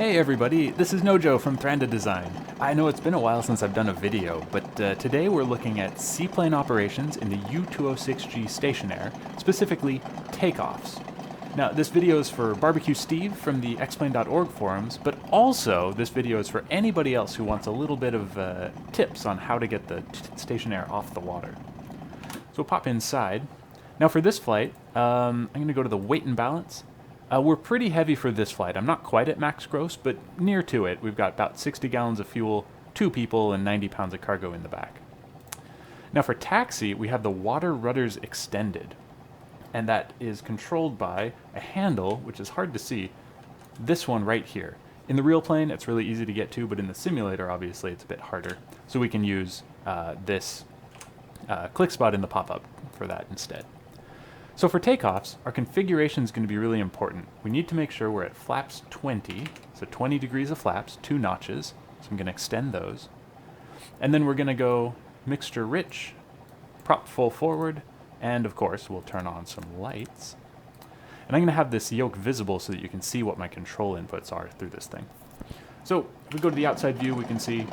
Hey everybody, this is Nojo from Thranda Design. I know it's been a while since I've done a video, but today we're looking at seaplane operations in the U206G Stationair, specifically takeoffs. Now, this video is for Barbecue Steve from the xplane.org forums, but also this video is for anybody else who wants a little bit of tips on how to get the Stationair off the water. So we'll pop inside. Now for this flight, I'm going to go to the weight and balance. We're pretty heavy for this flight. I'm not quite at max gross, but near to it. We've got about 60 gallons of fuel, 2 people, and 90 pounds of cargo in the back. Now for taxi, we have the water rudders extended, and that is controlled by a handle, which is hard to see, this one right here. In the real plane, it's really easy to get to, but in the simulator, obviously, it's a bit harder. So we can use this click spot in the pop-up for that instead. So for takeoffs, our configuration is going to be really important. We need to make sure we're at flaps 20, so 20 degrees of flaps, 2 notches, so I'm going to extend those. And then we're going to go mixture rich, prop full forward, and of course we'll turn on some lights. And I'm going to have this yoke visible so that you can see what my control inputs are through this thing. So if we go to the outside view, we can see,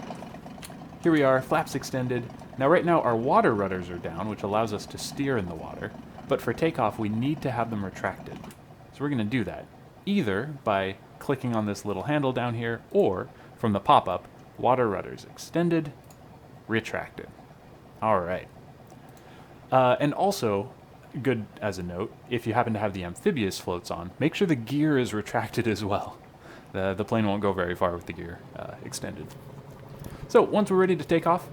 here we are, flaps extended. Now right now our water rudders are down, which allows us to steer in the water. But for takeoff, we need to have them retracted. So we're going to do that, either by clicking on this little handle down here, or from the pop-up, water rudders extended, retracted. All right. And also, good as a note, if you happen to have the amphibious floats on, make sure the gear is retracted as well. The plane won't go very far with the gear extended. So once we're ready to take off,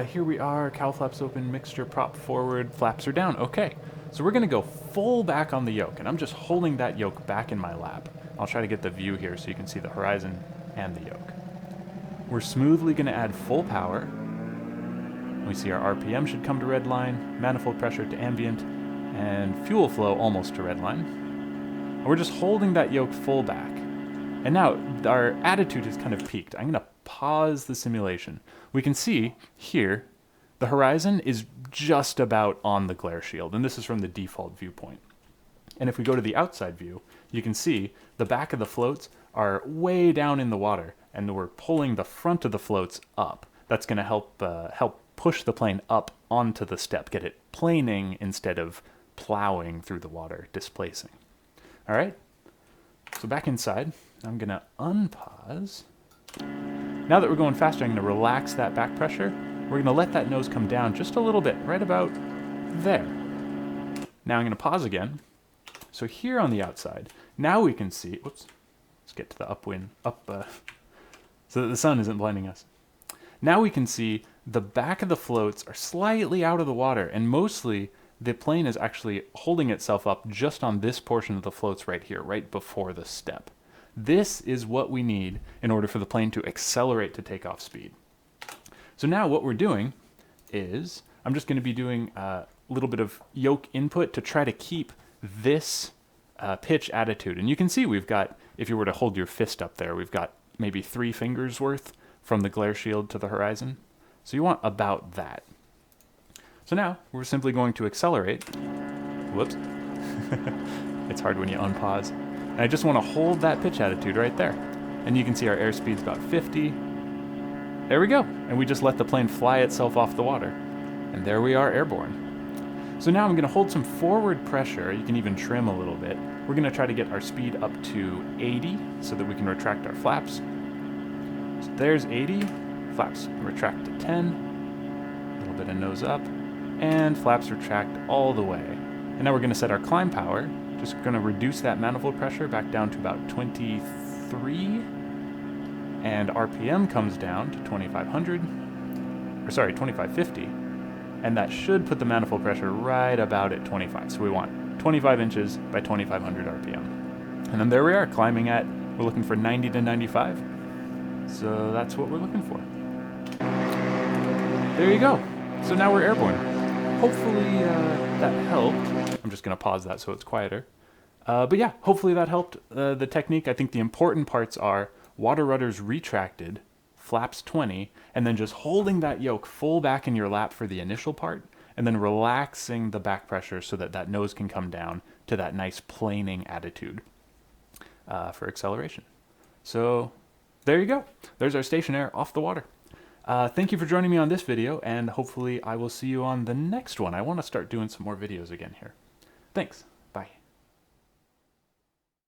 here we are, cowl flaps open, mixture prop forward, flaps are down. Okay, so we're going to go full back on the yoke, and I'm just holding that yoke back in my lap. I'll try to get the view here so you can see the horizon and the yoke. We're smoothly going to add full power. We see our RPM should come to red line, manifold pressure to ambient, and fuel flow almost to red line. And we're just holding that yoke full back. And now our attitude has kind of peaked. I'm going to pause the simulation. We can see here the horizon is just about on the glare shield, and this is from the default viewpoint. And if we go to the outside view, you can see the back of the floats are way down in the water, and we're pulling the front of the floats up. That's going to help push the plane up onto the step, get it planing instead of plowing through the water, displacing. All right, so back inside, I'm going to unpause. Now that we're going faster, I'm going to relax that back pressure. We're going to let that nose come down just a little bit, right about there. Now I'm going to pause again. So here on the outside, now we can see, whoops, let's get to the upwind, so that the sun isn't blinding us. Now we can see the back of the floats are slightly out of the water, and mostly the plane is actually holding itself up just on this portion of the floats right here, right before the step. This is what we need in order for the plane to accelerate to takeoff speed. So now what we're doing is, I'm just going to be doing a little bit of yoke input to try to keep this pitch attitude. And you can see we've got, if you were to hold your fist up there, we've got maybe 3 fingers worth from the glare shield to the horizon. So you want about that. So now we're simply going to accelerate. Whoops. It's hard when you unpause. And I just want to hold that pitch attitude right there. And you can see our airspeed's about 50. There we go. And we just let the plane fly itself off the water. And there we are, airborne. So now I'm going to hold some forward pressure. You can even trim a little bit. We're going to try to get our speed up to 80 so that we can retract our flaps. So there's 80. Flaps retract to 10. A little bit of nose up. And flaps retract all the way. And now we're going to set our climb power. Just going to reduce that manifold pressure back down to about 23, and RPM comes down to 2550, and that should put the manifold pressure right about at 25. So we want 25 inches by 2500 RPM. And then there we are, climbing at, we're looking for 90 to 95. So that's what we're looking for. There you go. So now we're airborne. Hopefully that helped. I'm just going to pause that so it's quieter. But yeah, hopefully that helped the technique. I think the important parts are water rudders retracted, flaps 20, and then just holding that yoke full back in your lap for the initial part, and then relaxing the back pressure so that that nose can come down to that nice planing attitude for acceleration. So there you go. There's our Stationair off the water. Thank you for joining me on this video, and hopefully I will see you on the next one. I want to start doing some more videos again here. Thanks.